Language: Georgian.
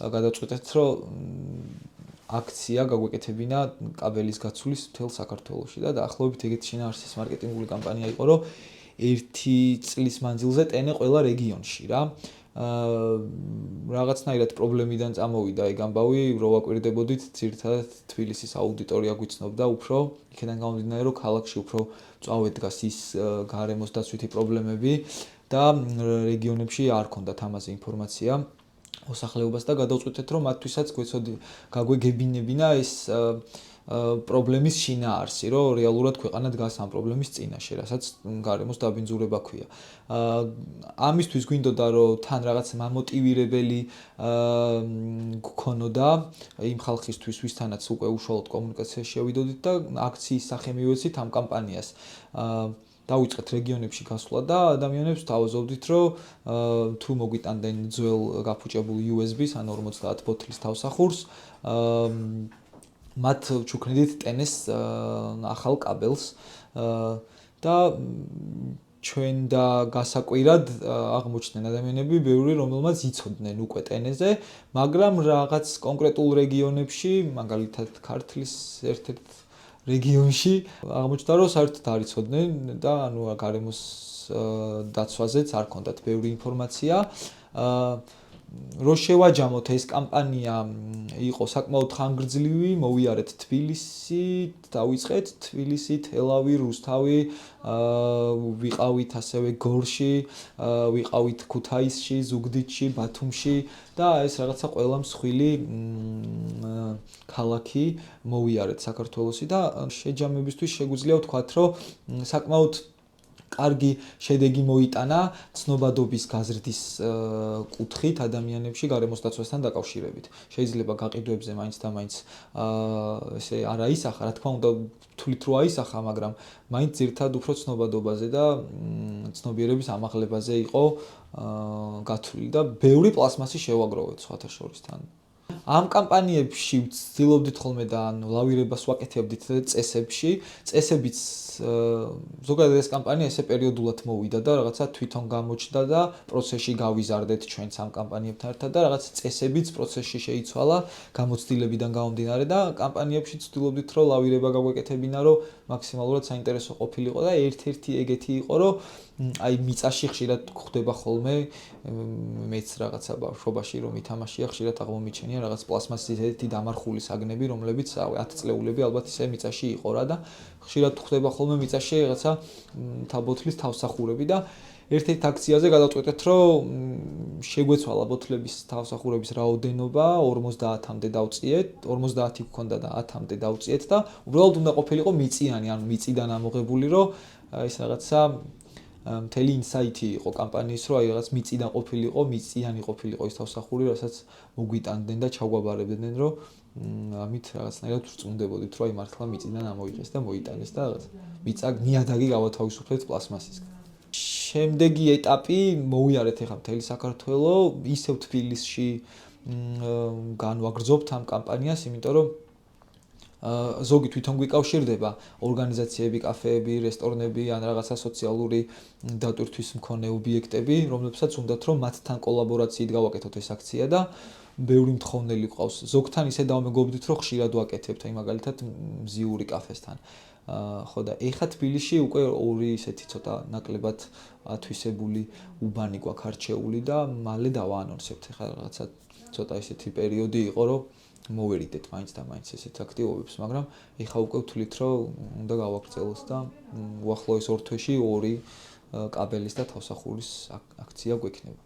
გადავწყვეტეთ, რომ აქცია გაგვეკეთებინა კაბელის გაცვლის მთელ საქართველოში და დაახლოებით ეგეთი შინაარსის მარკეტინგული კამპანია იყო, რომ 1 წლის მანძილზე ტენე ყველა რეგიონში რა. რაღაცნაირად პრობლემიდან წამოვიდა ეგ ამბავი, რო ვაკვირდებოდით, ძირითადად თბილისის აუდიტორია გვიცნობდა უფრო, იქიდან გამომდინარე, რომ ქალაქში უფრო მწვავედ დგას ის გარემოს დაცვითი პრობლემები და რეგიონებში არ ქონდათ ამაზე ინფორმაცია მოსახლეობას და გადავწყვეტეთ, რომ მათთვისაც გაგვეგებინებინა ეს პრობლემის შინაარსი, რომ რეალურად ქვეყანა დგას ამ პრობლემის წინაშე, რასაც გარემოს დაბინძურება ქვია. ამისთვის გვინდოდა, რომ თან რაღაც მამოტივირებელი გქონოდა იმ ხალხისთვის, ვისთანაც უკვე უშუალოდ კომუნიკაციაში შევიდოდით და აქციის სახე მივეცით ამ კამპანიას. დავიწყეთ რეგიონებში გასვლა და ადამიანებს თავაზობდით, რომ თუ მოგვიტანდნენ ძველ გაფუჭებულ USB-ს, ან 50 ბოთლის თავსახურს, მათ ჩუქნიდით ტენეს ახალ კაბელს და ჩვენ და გასაკვირად აღმოჩნდნენ ადამიანები, ბევრი, რომელმაც იცოდნენ უკვე ტენეზე, მაგრამ რაღაც კონკრეტულ რეგიონებში, მაგალითად ქართლის ერთ-ერთ რეგიონში აღმოჩნდა, რომ საერთოდ არ იცოდნენ და ანუ გარემოს დაცვაზეც არ ქონდათ ბევრი ინფორმაცია. რო შევაჯამოთ ეს კამპანია იყო საკმაოდ ხანგრძლივი, მოვიარეთ თბილისი, დავიწყეთ თბილისი, თელავი, რუსთავი, ვიყავით ასევე გორში, ვიყავით ქუთაისში, ზუგდიდში, ბათუმში და ეს რაღაცა ყველა მსხვილი ქალაქი მოვიარეთ საქართველოში და შეჯამებისთვის შეგვიძლია ვთქვათ, რომ საკმაოდ კარგი შედეგი მოიტანა ცნობადობის გაზრდის კუთხით ადამიანებში გარემოს დაცვასთან დაკავშირებით. შეიძლება გაყიდვებზე მაინც და მაინც ესე არ აისახა, რა თქმა უნდა, თulit რო აისახა, მაგრამ მაინც ძირთად უფრო ცნობადობაზე და ცნობიერების ამაღლებაზე იყო გათვლილი და ბევრი პლასმასი შევაგროვეთ სხვათა შორის თან. ამ კამპანიებში ვცდილობდით ხოლმე და ლავირებას ვაკეთებდით წესებში, წესებიც ზოგადად ეს კამპანია ესე პერიოდულად მოვიდა და რაღაცა თვითონ გამოჩნდა და პროცესში გავიზარდეთ ჩვენც ამ კამპანიებთან ერთად და რაღაც წესებიც პროცესში შეიცვალა გამოცდილებიდან გამომდინარე და კამპანიებში ვცდილობდით რომ ლავირება გაგვეკეთებინა, რომ მაქსიმალურად საინტერესო ყოფილიყო და ერთ-ერთი ეგეთი იყო, რომ აი მიწაში ხშირად გვხვდება ხოლმე მეც რაღაცა ბავშვობაში რომ ითამაშია ხშირად აღმომიჩენია რაღაც პლასმასის ერთი დამარხული საგნები, რომლებიც 10 წლეულები ალბათ ისე მიწაში იყო რა და ხშირად გვხვდება ხოლმე მიწაში რაღაცა ბოთლის თავსახურები და ერთ-ერთ აქციაზე გადავწყვეტეთ, რომ შეგვეცვალა ბოთლების თავსახურების რაოდენობა 50-მდე დავწიეთ, 50 გვქონდა და 10-მდე დავწიეთ და უბრალოდ უნდა ყოფილიყო მიწიანი, ანუ მიწიდან ამოღებული, რომ ეს რაღაცა მთელი ინსაიტი იყო კამპანიის, რომ აი რაღაც მიწიდან ყოფილიყო, მიწიანი ყოფილიყო ის თავსახური, რასაც მოგვიტანდნენ და ჩაგვაბარებდნენ, რომ ამით რაღაცნაირად ვწუნდებოდით, რომ აი მართლა მიწიდან ამოიღეს და მოიტანეს და რაღაც მიწა ნიადაგი გავათავისუფლეთ პლასმასისგან. შემდეგი ეტაპი მოვიარეთ ახლა მთელი საქართველო, ისევ თბილისში განვაგრძობთ ამ კამპანიას, იმიტომ რომ ზოგი თვითონ გვიკავშირდება ორგანიზაციები, კაფეები, რესტორნები ან რაღაცა სოციალური დატვირთვის მქონე ობიექტები, რომლებსაც უნდათ რომ მათთან კოლაბორაციით გავაკეთოთ ეს აქცია და ბევრი მთხოვნელი ყავს. ზოგთან ისე დავმეგობრდით, რომ ხშირად ვაკეთებთ, აი მაგალითად მზიური კაფესთან. ხო და ეხლა თბილისში უკვე ორი ისეთი ცოტა ნაკლებად ათვისებული უბანი გვაქვს არჩეული და მალე დავაანონსებთ. ეხლა რაღაცა ცოტა ისეთი პერიოდი იყო, რომ მოვერიდეთ მაინც და მაინც ესეთ აქტივობებს, მაგრამ ეხლა უკვე ვთვლით, რომ უნდა გავაგრძელოთ და უახლოეს 2 თვეში 2 კაბელის და თავსახურის აქცია გვექნება.